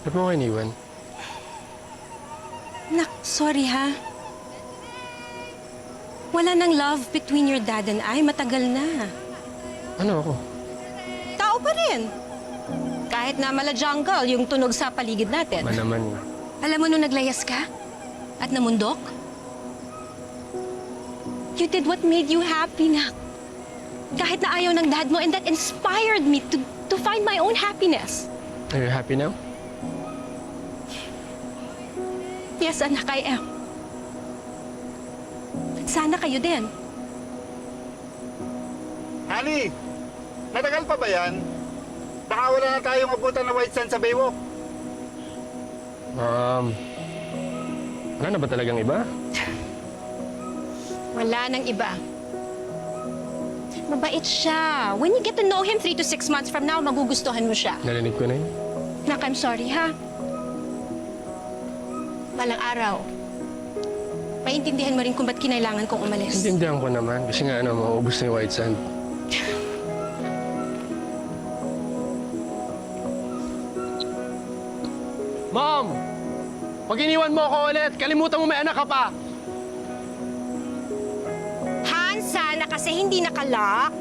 Ba't mo ko iniwan? Nak, sorry ha. Wala nang love between your dad and I. Matagal na. Ano ako? Tao pa rin. Kahit na mala jungle yung tunog sa paligid natin. Naman. Alam mo nung naglayas ka? At namundok? You did what made you happy, Nak. Kahit na ayaw ng dad mo, and that inspired me to find my own happiness. Are you happy now? Yes, anak, I am. At sana kayo din. Honey, matagal pa ba yan? Baka wala na tayong abutan na white sand sa Baywalk. Wala na ba talagang iba? Wala nang iba. Mabait siya. When you get to know him 3 to 6 months from now, magugustuhan mo siya. Narinig ko na yun. Nak, I'm sorry, ha? Balang araw. Maintindihan mo rin kung ba't kinailangan kong umalis. Intindihan ko naman. Kasi nga, mauubos na yung white sand. Mom! Pag iniwan mo ako ulit, kalimutan mo may anak ka pa! Han, sana kasi hindi nakalock.